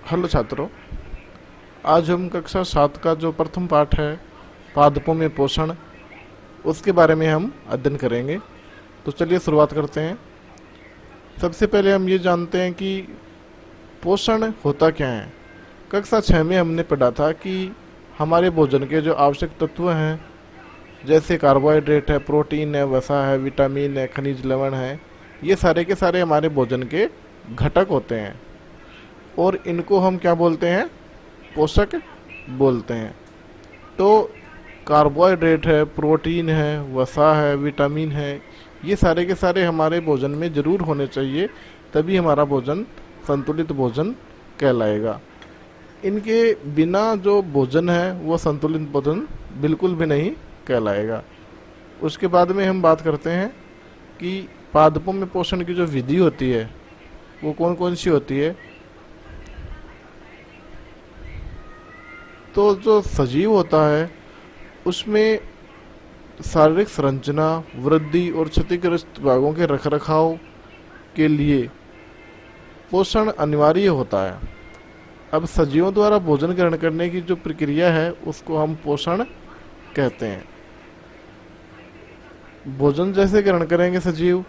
Hello छात्रों, आज हम कक्षा 7 का जो प्रथम पाठ है पादपों में पोषण, उसके बारे में हम अध्ययन करेंगे। तो चलिए शुरुआत करते हैं। सबसे पहले हम ये जानते हैं कि पोषण होता क्या है। कक्षा 6 में हमने पढ़ा था कि हमारे भोजन के जो आवश्यक तत्व हैं, जैसे कार्बोहाइड्रेट है, प्रोटीन है, वसा है, विटामिन है, खनिज लवण है, ये सारे के सारे हमारे भोजन के घटक होते हैं और इनको हम क्या बोलते हैं? पोषक बोलते हैं। तो कार्बोहाइड्रेट है, प्रोटीन है, वसा है, विटामिन है, ये सारे के सारे हमारे भोजन में ज़रूर होने चाहिए, तभी हमारा भोजन संतुलित भोजन कहलाएगा। इनके बिना जो भोजन है वो संतुलित भोजन बिल्कुल भी नहीं कहलाएगा। उसके बाद में हम बात करते हैं कि पादपों में पोषण की जो विधि होती है वो कौन कौन सी होती है। तो जो सजीव होता है उसमें शारीरिक संरचना, वृद्धि और क्षतिग्रस्त भागों के रखरखाव के लिए पोषण अनिवार्य होता है। अब सजीवों द्वारा भोजन ग्रहण करने की जो प्रक्रिया है उसको हम पोषण कहते हैं। भोजन जैसे ग्रहण करेंगे सजीव,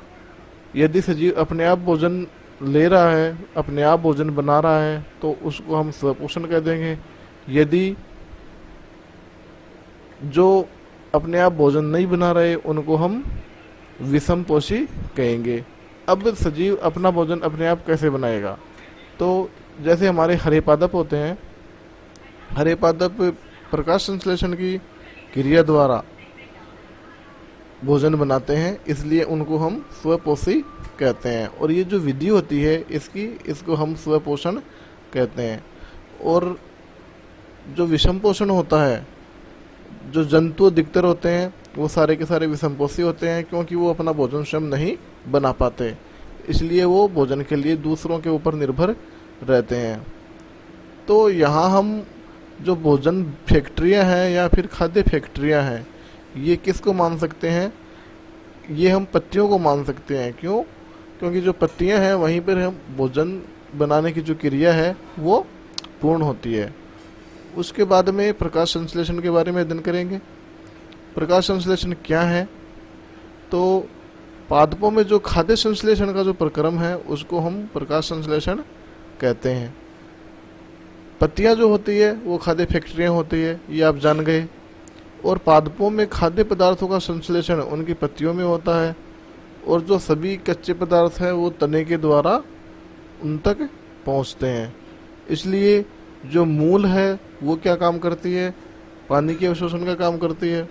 यदि सजीव अपने आप भोजन ले रहा है, अपने आप भोजन बना रहा है, तो उसको हम स्वपोषण कह देंगे। यदि जो अपने आप भोजन नहीं बना रहे उनको हम विषम पोषी कहेंगे। अब सजीव अपना भोजन अपने आप कैसे बनाएगा? तो जैसे हमारे हरे पादप होते हैं, हरे पादप प्रकाश संश्लेषण की क्रिया द्वारा भोजन बनाते हैं, इसलिए उनको हम स्वपोषी कहते हैं। और ये जो विधि होती है इसको हम स्वपोषण कहते हैं। और जो विषम पोषण होता है, जो जंतु अधिकतर होते हैं वो सारे के सारे विषमपोषी होते हैं, क्योंकि वो अपना भोजन स्वयं नहीं बना पाते, इसलिए वो भोजन के लिए दूसरों के ऊपर निर्भर रहते हैं। तो यहाँ हम जो भोजन फैक्ट्रियाँ हैं या फिर खाद्य फैक्ट्रियाँ हैं, ये किसको मान सकते हैं? ये हम पत्तियों को मान सकते हैं। क्यों? क्योंकि जो पत्तियाँ हैं वहीं पर हम भोजन बनाने की जो क्रिया है वो पूर्ण होती है। उसके बाद में प्रकाश संश्लेषण के बारे में अध्ययन करेंगे। प्रकाश संश्लेषण क्या है? तो पादपों में जो खाद्य संश्लेषण का जो प्रक्रम है उसको हम प्रकाश संश्लेषण कहते हैं। पत्तियां जो होती है वो खाद्य फैक्ट्रियां होती है, ये आप जान गए। और पादपों में खाद्य पदार्थों का संश्लेषण उनकी पत्तियों में होता है, और जो सभी कच्चे पदार्थ हैं वो तने के द्वारा उन तक पहुंचते हैं। इसलिए जो मूल है वो क्या काम करती है? पानी के अवशोषण का काम करती है।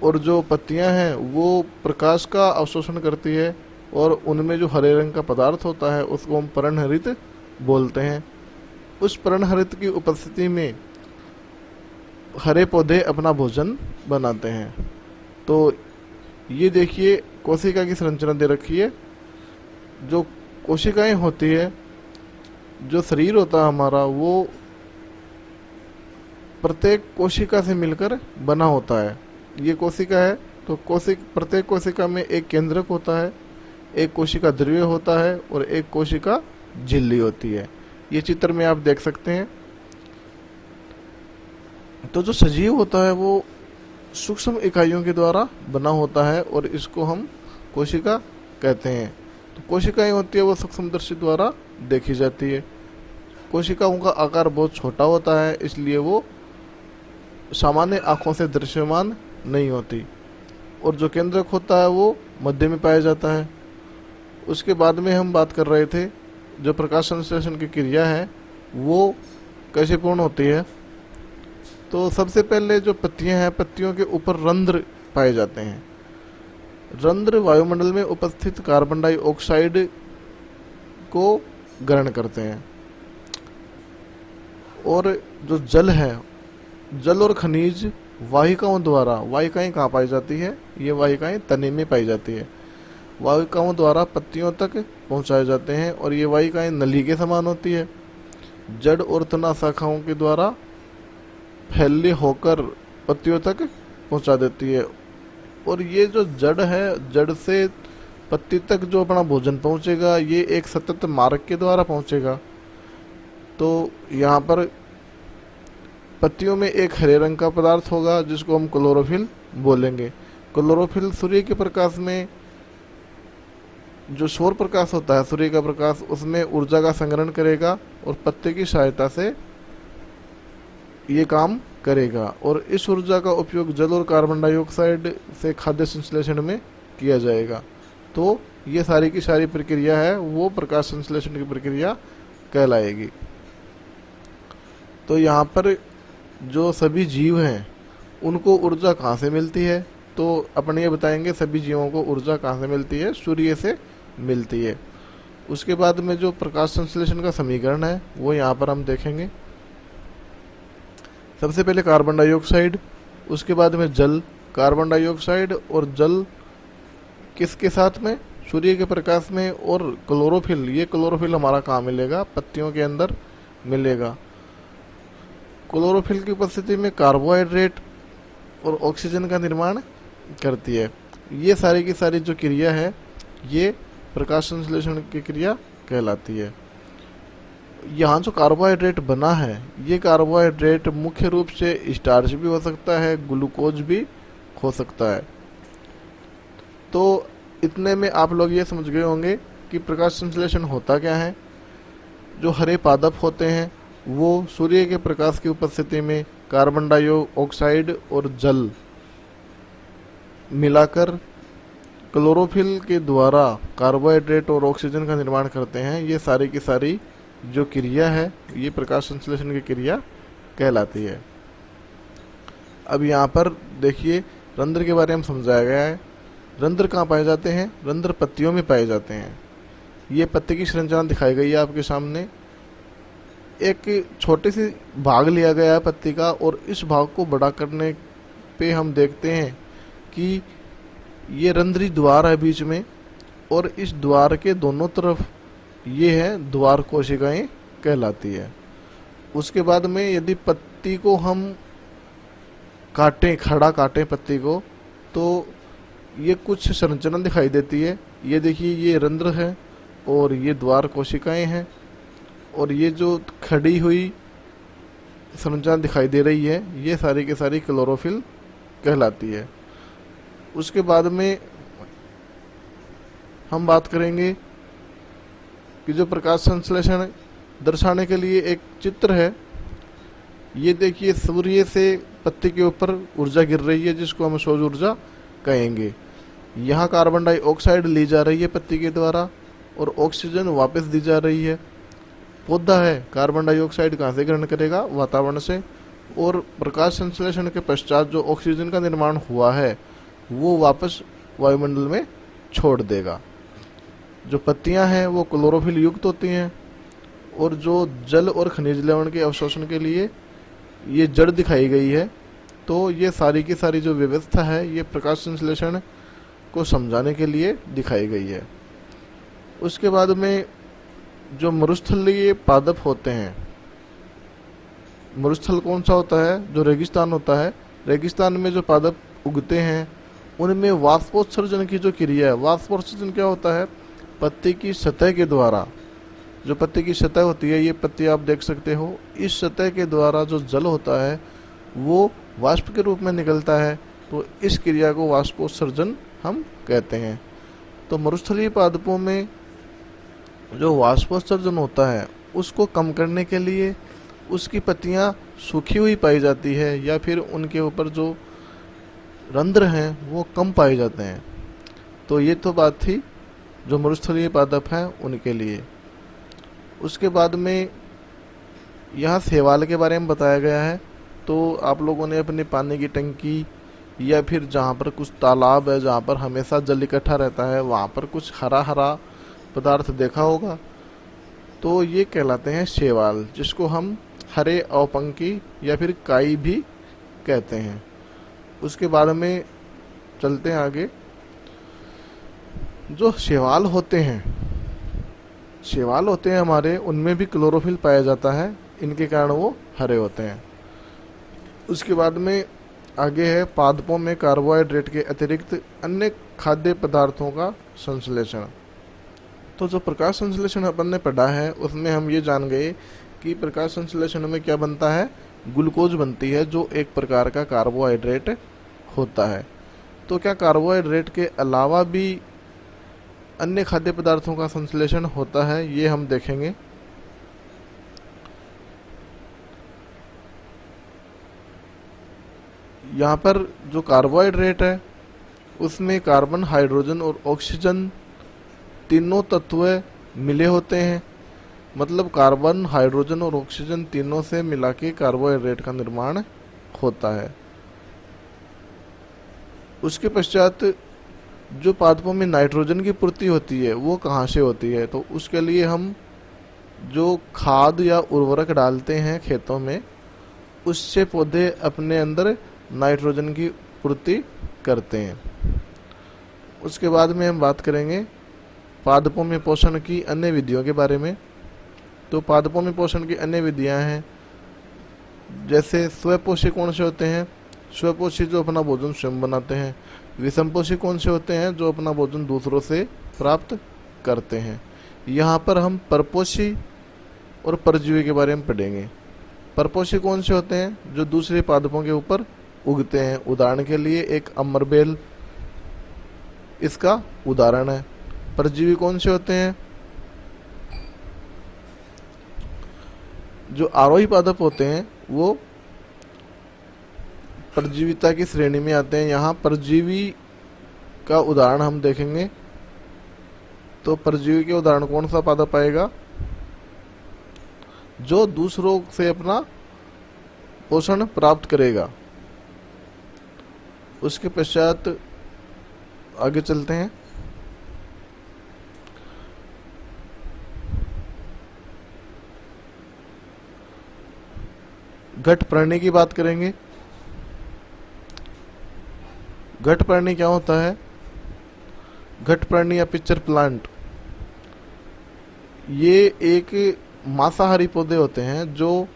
और जो पत्तियां हैं वो प्रकाश का अवशोषण करती है, और उनमें जो हरे रंग का पदार्थ होता है उसको हम पर्णहरित बोलते हैं। उस पर्णहरित की उपस्थिति में हरे पौधे अपना भोजन बनाते हैं। तो ये देखिए कोशिका की संरचना दे रखी है। जो कोशिकाएं होती है, जो शरीर होता है हमारा, वो प्रत्येक कोशिका से मिलकर बना होता है। ये कोशिका है तो प्रत्येक कोशिका में एक केंद्रक होता है, एक कोशिका ध्रुवीय होता है और एक कोशिका झिल्ली होती है। ये चित्र में आप देख सकते हैं। तो जो सजीव होता है वो सूक्ष्म इकाइयों के द्वारा बना होता है और इसको हम कोशिका कहते हैं। तो कोशिकाएं होती है वो सूक्ष्मदर्शी द्वारा देखी जाती है। कोशिकाओं का आकार बहुत छोटा होता है, इसलिए वो सामान्य आँखों से दृश्यमान नहीं होती। और जो केंद्रक होता है वो मध्य में पाया जाता है। उसके बाद में हम बात कर रहे थे जो प्रकाश संश्लेषण की क्रिया है वो कैसे पूर्ण होती है। तो सबसे पहले जो पत्तियां हैं, पत्तियों के ऊपर रंध्र पाए जाते हैं। रंध्र वायुमंडल में उपस्थित कार्बन डाइऑक्साइड को ग्रहण करते हैं। और जो जल है, जल और खनिज वाहिकाओं द्वारा, वाहिकाएं कहाँ पाई जाती है? ये वाहिकाएं तने में पाई जाती है। वाहिकाओं द्वारा पत्तियों तक पहुंचाए जाते हैं और ये वाहिकाएं नली के समान होती है। जड़ और तना शाखाओं के द्वारा फैले होकर पत्तियों तक पहुंचा देती है। और ये जो जड़ है, जड़ से पत्ती तक जो अपना भोजन पहुंचेगा, ये एक सतत मार्ग के द्वारा पहुंचेगा। तो यहाँ पर पत्तियों में एक हरे रंग का पदार्थ होगा जिसको हम क्लोरोफिल बोलेंगे। क्लोरोफिल सूर्य के प्रकाश में, जो सौर प्रकाश होता है सूर्य का प्रकाश, उसमें ऊर्जा का संग्रहण करेगा और पत्ते की सहायता से ये काम करेगा, और इस ऊर्जा का उपयोग जल और कार्बन डाइऑक्साइड से खाद्य संश्लेषण में किया जाएगा। तो ये सारी की सारी प्रक्रिया है वो प्रकाश संश्लेषण की प्रक्रिया कहलाएगी। तो यहाँ पर जो सभी जीव हैं उनको ऊर्जा कहाँ से मिलती है, तो अपन ये बताएंगे सभी जीवों को ऊर्जा कहाँ से मिलती है, सूर्य से मिलती है। उसके बाद में जो प्रकाश संश्लेषण का समीकरण है वो यहाँ पर हम देखेंगे। सबसे पहले कार्बन डाइऑक्साइड, उसके बाद में जल, कार्बन डाइऑक्साइड और जल किसके साथ में, सूर्य के प्रकाश में, और क्लोरोफिल, ये क्लोरोफिल हमारा कहाँ मिलेगा, पत्तियों के अंदर मिलेगा। क्लोरोफिल की उपस्थिति में कार्बोहाइड्रेट और ऑक्सीजन का निर्माण करती है। ये सारी की सारी जो क्रिया है ये प्रकाश संश्लेषण की क्रिया कहलाती है। यहाँ जो कार्बोहाइड्रेट बना है ये कार्बोहाइड्रेट मुख्य रूप से स्टार्च भी हो सकता है, ग्लूकोज भी हो सकता है। तो इतने में आप लोग ये समझ गए होंगे कि प्रकाश संश्लेषण होता क्या है। जो हरे पादप होते हैं वो सूर्य के प्रकाश की उपस्थिति में कार्बन डाइऑक्साइड और जल मिलाकर क्लोरोफिल के द्वारा कार्बोहाइड्रेट और ऑक्सीजन का निर्माण करते हैं। ये सारी की सारी जो क्रिया है ये प्रकाश संश्लेषण की क्रिया कहलाती है। अब यहाँ पर देखिए रंध्र के बारे में समझाया गया है। रंध्र कहाँ पाए जाते हैं, रंध्र पत्तियों में पाए जाते हैं। ये पत्ती की संरचना दिखाई गई है आपके सामने। एक छोटे से भाग लिया गया है पत्ती का, और इस भाग को बड़ा करने पे हम देखते हैं कि ये रंध्री द्वार है बीच में, और इस द्वार के दोनों तरफ ये है द्वार कोशिकाएं कहलाती है। उसके बाद में यदि पत्ती को हम काटें, खड़ा काटें पत्ती को, तो ये कुछ संरचना दिखाई देती है। ये देखिए ये रंध्र है और ये द्वार कोशिकाएं हैं, और ये जो खड़ी हुई संरचना दिखाई दे रही है ये सारी की सारी क्लोरोफिल कहलाती है। उसके बाद में हम बात करेंगे कि जो प्रकाश संश्लेषण दर्शाने के लिए एक चित्र है। ये देखिए सूर्य से पत्ती के ऊपर ऊर्जा गिर रही है जिसको हम सौर ऊर्जा कहेंगे। यहाँ कार्बन डाइऑक्साइड ली जा रही है पत्ती के द्वारा और ऑक्सीजन वापस दी जा रही है। पौधा है, कार्बन डाइऑक्साइड कहाँ से ग्रहण करेगा, वातावरण से, और प्रकाश संश्लेषण के पश्चात जो ऑक्सीजन का निर्माण हुआ है वो वापस वायुमंडल में छोड़ देगा। जो पत्तियां हैं वो क्लोरोफिल युक्त होती हैं, और जो जल और खनिज लवण के अवशोषण के लिए ये जड़ दिखाई गई है। तो ये सारी की सारी जो व्यवस्था है ये प्रकाश संश्लेषण को समझाने के लिए दिखाई गई है। उसके बाद में जो मरुस्थलीय पादप होते हैं, मरुस्थल कौन सा होता है, जो रेगिस्तान होता है, रेगिस्तान में जो पादप उगते हैं उनमें वाष्पोत्सर्जन की जो क्रिया है, वाष्पोत्सर्जन क्या होता है, पत्ती की सतह के द्वारा, जो पत्ती की सतह होती है, ये पत्ती आप देख सकते हो, इस सतह के द्वारा जो जल होता है वो वाष्प के रूप में निकलता है। तो इस क्रिया को वाष्पोत्सर्जन हम कहते हैं। तो मरुस्थलीय पादपों में जो वाष्पोत्सर्जन होता है उसको कम करने के लिए उसकी पत्तियां सूखी हुई पाई जाती है, या फिर उनके ऊपर जो रंध्र हैं वो कम पाए जाते हैं। तो ये तो बात थी जो मरुस्थलीय पादप हैं उनके लिए। उसके बाद में यहाँ शैवाल के बारे में बताया गया है। तो आप लोगों ने अपने पानी की टंकी या फिर जहाँ पर कुछ तालाब है जहाँ पर हमेशा जल इकट्ठा रहता है वहाँ पर कुछ हरा हरा पदार्थ देखा होगा। तो ये कहलाते हैं शैवाल, जिसको हम हरे अवपंकी या फिर काई भी कहते हैं। उसके बाद में चलते हैं आगे। जो शैवाल होते हैं हमारे, उनमें भी क्लोरोफिल पाया जाता है, इनके कारण वो हरे होते हैं। उसके बाद में आगे है पादपों में कार्बोहाइड्रेट के अतिरिक्त अन्य खाद्य पदार्थों का संश्लेषण। तो जो प्रकाश संश्लेषण अपन ने पढ़ा है उसमें हम ये जान गए कि प्रकाश संश्लेषण में क्या बनता है, ग्लूकोज बनती है, जो एक प्रकार का कार्बोहाइड्रेट होता है। तो क्या कार्बोहाइड्रेट के अलावा भी अन्य खाद्य पदार्थों का संश्लेषण होता है, ये हम देखेंगे। यहाँ पर जो कार्बोहाइड्रेट है उसमें कार्बन, हाइड्रोजन और ऑक्सीजन तीनों तत्व मिले होते हैं। मतलब कार्बन, हाइड्रोजन और ऑक्सीजन तीनों से मिला के कार्बोहाइड्रेट का निर्माण होता है। उसके पश्चात जो पादपों में नाइट्रोजन की पूर्ति होती है वो कहाँ से होती है, तो उसके लिए हम जो खाद या उर्वरक डालते हैं खेतों में, उससे पौधे अपने अंदर नाइट्रोजन की पूर्ति करते हैं। उसके बाद में हम बात करेंगे पादपों में पोषण की अन्य विधियों के बारे में। तो पादपों में पोषण की अन्य विधियां हैं, जैसे स्वपोषी कौन से होते हैं, स्वपोषी जो अपना भोजन स्वयं बनाते हैं। विषमपोषी कौन से होते हैं, जो अपना भोजन दूसरों से प्राप्त करते हैं। यहाँ पर हम परपोषी और परजीवी के बारे में पढ़ेंगे। परपोषी कौन से होते हैं, जो दूसरे पादपों के ऊपर उगते हैं। उदाहरण के लिए एक अमरबेल इसका उदाहरण है। परजीवी कौन से होते हैं, जो आरोही पादप होते हैं वो परजीविता की श्रेणी में आते हैं। यहाँ परजीवी का उदाहरण हम देखेंगे। तो परजीवी के उदाहरण कौन सा पादप आएगा, जो दूसरों से अपना पोषण प्राप्त करेगा। उसके पश्चात आगे चलते हैं। घट प्राणी की बात करेंगे। घट प्राणी क्या होता है, घट प्राणी या पिक्चर प्लांट, ये एक मांसाहारी पौधे होते हैं जो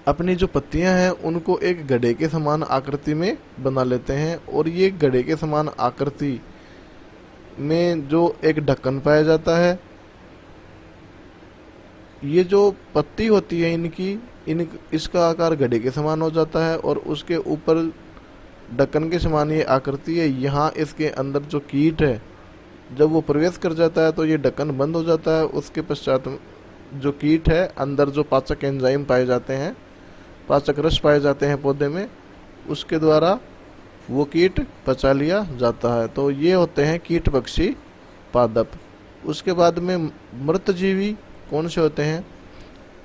अपनी जो पत्तियां हैं उनको एक गड्ढे के समान आकृति में बना लेते हैं, और ये गड्ढे के समान आकृति में जो एक ढक्कन पाया जाता है, ये जो पत्ती होती है इसका आकार गड्ढे के समान हो जाता है, और उसके ऊपर ढक्कन के समान ये आकृति है। यहाँ इसके अंदर जो कीट है जब वो प्रवेश कर जाता है तो ये ढक्कन बंद हो जाता है। उसके पश्चात जो कीट है अंदर जो पाचक एंजाइम पाए जाते हैं, पाचक रस पाए जाते हैं पौधे में, उसके द्वारा वो कीट पचा लिया जाता है। तो ये होते हैं कीट पक्षी पादप। उसके बाद में मृतजीवी कौन से होते हैं,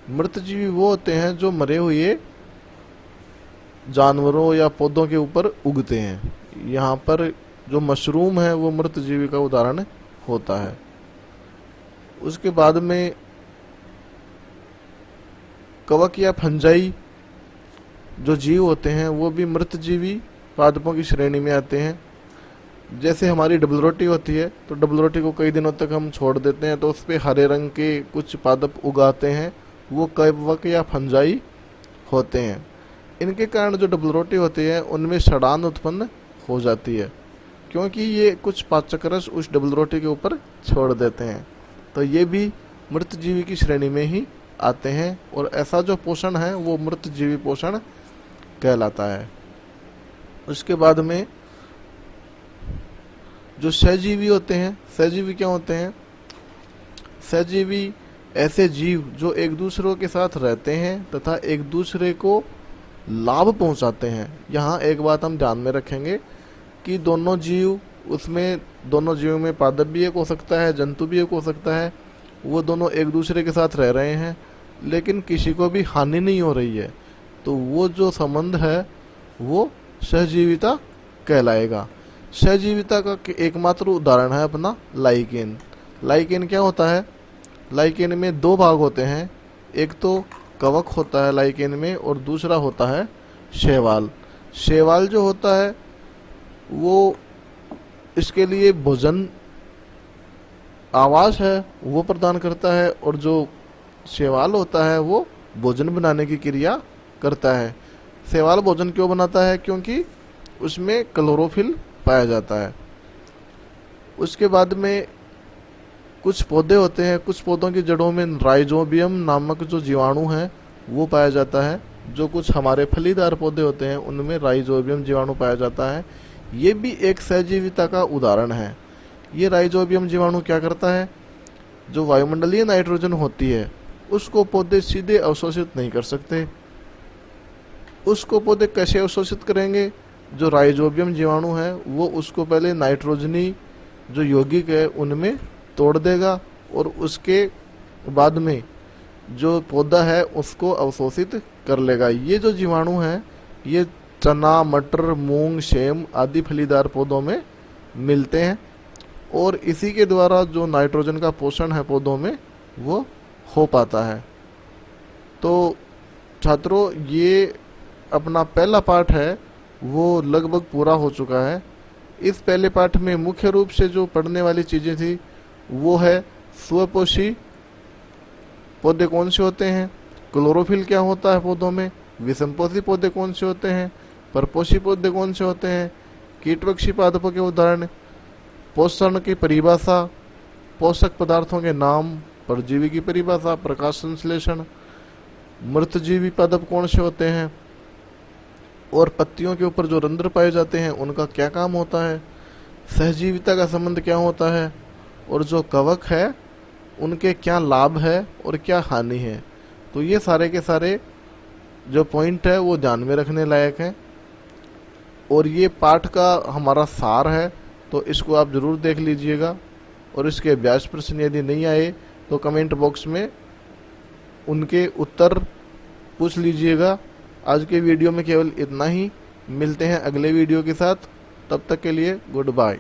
मृतजीवी वो होते हैं जो मरे हुए जानवरों या पौधों के ऊपर उगते हैं। यहाँ पर जो मशरूम है वो मृतजीवी का उदाहरण होता है। उसके बाद में कवक या फंजाई जो जीव होते हैं वो भी मृतजीवी पादपों की श्रेणी में आते हैं। जैसे हमारी डबल रोटी होती है, तो डबल रोटी को कई दिनों तक हम छोड़ देते हैं तो उस पर हरे रंग के कुछ पादप उगाते हैं, वो कवक या फंजाई होते हैं। इनके कारण जो डबल रोटी होती है उनमें सड़ान उत्पन्न हो जाती है, क्योंकि ये कुछ पाचक रस उस डबल रोटी के ऊपर छोड़ देते हैं। तो ये भी मृतजीवी की श्रेणी में ही आते हैं, और ऐसा जो पोषण है वो मृतजीवी पोषण कहलाता है। उसके बाद में जो सहजीवी होते हैं, सहजीवी क्या होते हैं, सहजीवी ऐसे जीव जो एक दूसरे के साथ रहते हैं तथा एक दूसरे को लाभ पहुंचाते हैं। यहाँ एक बात हम ध्यान में रखेंगे कि दोनों जीवों में पादप भी एक हो सकता है, जंतु भी एक हो सकता है, वो दोनों एक दूसरे के साथ रह रहे हैं लेकिन किसी को भी हानि नहीं हो रही है, तो वो जो संबंध है वो सहजीविता कहलाएगा। सहजीविता का एकमात्र उदाहरण है अपना लाइकेन। लाइकेन क्या होता है, लाइकेन में दो भाग होते हैं, एक तो कवक होता है लाइकेन में और दूसरा होता है शैवाल। शैवाल जो होता है वो इसके लिए भोजन आवास है वो प्रदान करता है, और जो शैवाल होता है वो भोजन बनाने की क्रिया करता है। शैवाल भोजन क्यों बनाता है, क्योंकि उसमें क्लोरोफिल पाया जाता है। उसके बाद में कुछ पौधे होते हैं, कुछ पौधों की जड़ों में राइजोबियम नामक जो जीवाणु है वो पाया जाता है। जो कुछ हमारे फलीदार पौधे होते हैं उनमें राइजोबियम जीवाणु पाया जाता है। ये भी एक सहजीविता का उदाहरण है। ये राइजोबियम जीवाणु क्या करता है, जो वायुमंडलीय नाइट्रोजन होती है उसको पौधे सीधे अवशोषित नहीं कर सकते। उसको पौधे कैसे अवशोषित करेंगे, जो राइजोबियम जीवाणु है वो उसको पहले नाइट्रोजनी जो यौगिक है उनमें तोड़ देगा और उसके बाद में जो पौधा है उसको अवशोषित कर लेगा। ये जो जीवाणु है ये चना, मटर, मूंग, सेम आदि फलीदार पौधों में मिलते हैं और इसी के द्वारा जो नाइट्रोजन का पोषण है पौधों में वो हो पाता है। तो छात्रों, ये अपना पहला पाठ है वो लगभग पूरा हो चुका है। इस पहले पाठ में मुख्य रूप से जो पढ़ने वाली चीज़ें थी वो है स्वपोषी पौधे कौन से होते हैं, क्लोरोफिल क्या होता है पौधों में, विषमपोषी पौधे कौन से होते हैं, परपोषी पौधे कौन से होते हैं, कीटवक्षी पादपों के उदाहरण, पोषण की परिभाषा, पोषक पदार्थों के नाम, परजीवी की परिभाषा, प्रकाश संश्लेषण, मृतजीवी पादप कौन से होते हैं और पत्तियों के ऊपर जो रंध्र पाए जाते हैं उनका क्या काम होता है, सहजीविता का संबंध क्या होता है और जो कवक है उनके क्या लाभ है और क्या हानि है। तो ये सारे के सारे जो पॉइंट है वो ध्यान में रखने लायक है और ये पाठ का हमारा सार है। तो इसको आप ज़रूर देख लीजिएगा और इसके अभ्यास प्रश्न यदि नहीं आए तो कमेंट बॉक्स में उनके उत्तर पूछ लीजिएगा। आज के वीडियो में केवल इतना ही, मिलते हैं अगले वीडियो के साथ, तब तक के लिए गुड बाय।